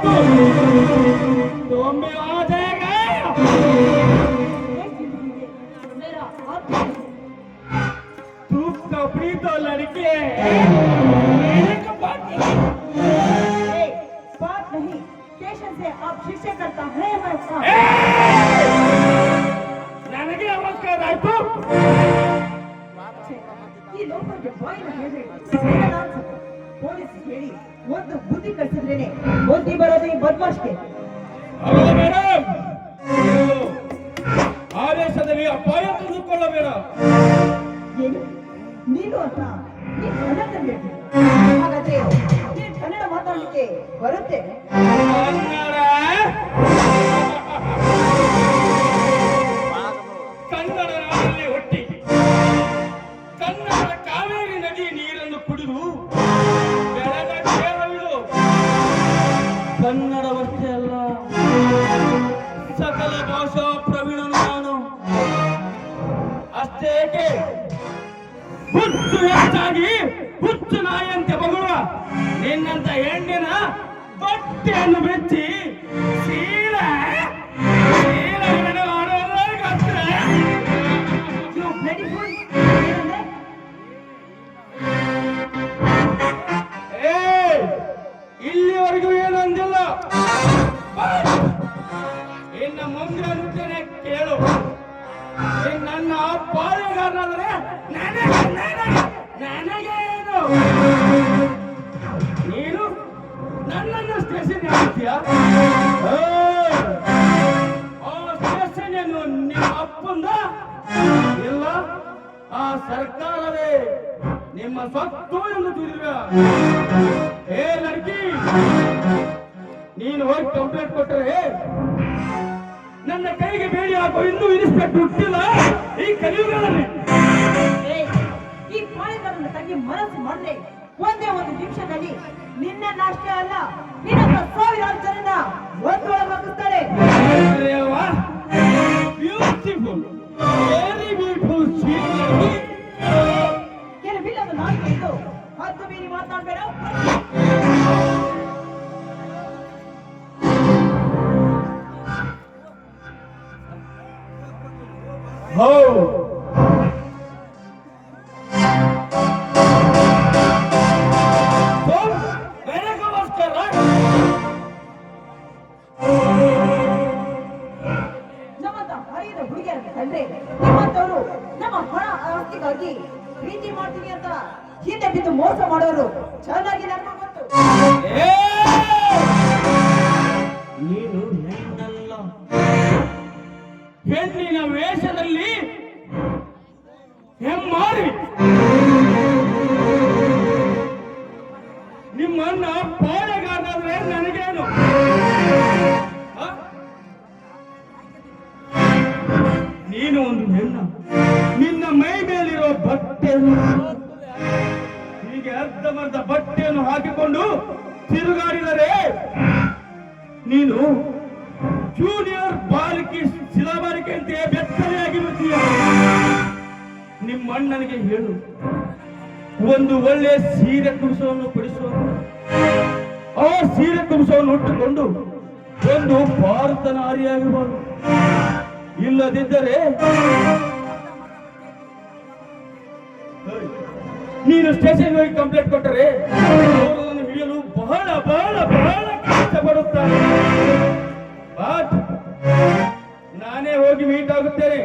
तो मैं आ जाएगा। तू कपड़ी तो लड़की है, बात नहीं, स्टेशन से आप शिष्य करता है ನನಗೆ ನಮಸ್ಕಾರ ಆಯ್ತು. ಈ ಲೋಕಕ್ಕೆ ಬಾಯಿನ ಹೇಳಿ ಪೊಲೀಸ್ ಹೇಳಿ ಒಂದು ಬುದ್ಧಿ ಕಳಿಸಿದ್ರೇನೆ ಬುದ್ಧಿ ಬರೋದು ಈ ಬದ್ಮಾಷ್ಗೆ. ಹಲೋ ಮೇಡಮ್, ಆದೇಶದಲ್ಲಿ ಅಪಾಯ ತಂದುಕೊಳ್ಳಬೇಡ. ಏನು ನೀನು ಅಂತ ನೀನು ಕನ್ನಡದಲ್ಲಿ ಹಾಗಾದ್ರೆ ನೀನು ಕನ್ನಡ ಮಾತಾಡಲಿಕ್ಕೆ ಬರುತ್ತೆ? ಕನ್ನಡ ನಾಡಲ್ಲಿ ಹುಟ್ಟಿ ಕನ್ನಡ ಕಾವೇರಿ ನದಿ ನೀರನ್ನು ಕುಡಿದು ಬೆಳೆದ ಕೇರವಿದು. ಕನ್ನಡವಷ್ಟೇ ಅಲ್ಲ, ಸಕಲ ಭಾಷಾ ಪ್ರವೀಣನು ನಾನು. ಅಷ್ಟೇಕೆ ಹುಚ್ಚು ಹೆಚ್ಚಾಗಿ ಹುಚ್ಚು ನಾಯಿಯಂತೆ ಬಗುವ ನಿನ್ನಂತ ಹೆಣ್ಣಿನ ಬಟ್ಟೆಯನ್ನು ಬೆಚ್ಚಿ ಶೀಲ ಇಲ್ಲಿವರೆಗೂ ಏನು ಅಂದಿಲ್ಲ. ಇನ್ನು ಮುಂದೆ ಅನ್ನುತ್ತೇನೆ ಕೇಳು. ನನ್ನ ಪಾಳೆಗಾರನಾದರೆ ನನಗೇನು? ನೀನು ನನ್ನನ್ನು ಸ್ಟೇಷನ್ ಹೇಳ್ತೀಯ? ಆ ಸ್ಟೇಷನ್ ಏನು ನಿಮ್ಮ ಅಪ್ಪಂದ? ಇಲ್ಲ, ಆ ಸರ್ಕಾರವೇ ನಿಮ್ಮ ಸತ್ತು ಎಂದು ತಿಳಿದ. ಏ ಲಡ್ಕಿ, ನೀನು ಹೋಗಿ ಕಂಪ್ಲೇಂಟ್ ಕೊಟ್ಟರೆ ನನ್ನ ಕೈಗೆ ಬೇಡಿ ಹಾಕೋ. ಇನ್ನೂ ಇನ್ಸ್ಪೆಕ್ಟರ್ ಹುಟ್ಟಿಲ್ಲ ಈ ಕಲಿಯುಗದಲ್ಲಿ. ಈ ಪಾಳೆಗಾರನ ತಂಗಿ ಮನಸ್ಸು ಮಾಡಿದ್ರೆ ಒಂದೇ ಒಂದು ನಿಮಿಷದಲ್ಲಿ ನಿನ್ನನ್ನಷ್ಟೇ ಅಲ್ಲ ನಿನ್ನ ಸಾವಿರಾರು ಜನನ ಒಂದೊಳಗಾಗುತ್ತಾಳೆ. Beautiful, very beautiful sweet. ಕೆಲವಿಲ್ಲದ ನಾಲ್ಕು ಇದು ಹತ್ತು ಮೀರಿ ಮಾತಾಡಬೇಡ. हो तुम मेरे को बस कर रहा है. ನಮ್ಮಂತ ಹರಿಯದ ಹುಡುಗಿಯರನ್ನು ಕಂಡ್ರೆ ನಿಮ್ಮಂತವರು ನಮ್ಮ ಹಣ ಆಸ್ತಿಗಾಗಿ ಪ್ರೀತಿ ಮಾಡ್ತೀನಿ ಅಂತ ಹಿಂದೆ ಬಿದ್ದು ಮೋಸ ಮಾಡೋರು ಚೆನ್ನಾಗಿ ನನ್ನ ಗೊತ್ತು. ನೀನು ಹೆಣ್ಣಲ್ಲ, ಹೆಣ್ಣಿನ ವೇಷದಲ್ಲಿ ಹೆಮ್ಮಾರಿ. ನಿಮ್ಮನ್ನ ಪಾಳೆಗಾರನಾದ್ರೆ ನನಗೇನು? ನೀನು ಒಂದು ಹೆಣ್ಣ, ನಿನ್ನ ಮೈ ಮೇಲಿರೋ ಬಟ್ಟೆಯನ್ನು ಹೀಗೆ ಅರ್ಧಮರ್ಧ ಬಟ್ಟೆಯನ್ನು ಹಾಕಿಕೊಂಡು ತಿರುಗಾಡಿದರೆ ನೀನು ಜೂನಿಯರ್ ಬಾಲಕಿ ಶಿಲಾಬಾಲಿಕೆ ಅಂತ ಬೆತ್ತಲೆಯಾಗಿರುತ್ತೀಯ. ನಿಮ್ಮ ಅಣ್ಣನಿಗೆ ಹೇಳು, ಒಂದು ಒಳ್ಳೆ ಸೀರೆ ಕುಂಸವನ್ನು ಕೊಡಿಸುವ. ಆ ಸೀರೆ ಕುಂಸವನ್ನು ಉಟ್ಟುಕೊಂಡು ಒಂದು ಭಾರತ ನಾರಿಯಾಗಬಹುದು. ಇಲ್ಲದಿದ್ದರೆ ನೀನು ಸ್ಟೇಷನ್ ಹೋಗಿ ಕಂಪ್ಲೇಂಟ್ ಕೊಟ್ಟರೆ ಅವರನ್ನು ಹಿಡಿಯಲು ಬಹಳ ಬಹಳ ಬಹಳ ಕಷ್ಟಪಡುತ್ತಾರೆ. ಬಟ್ ನಾನೇ ಹೋಗಿ ಮೀಟ್ ಆಗುತ್ತೇನೆ.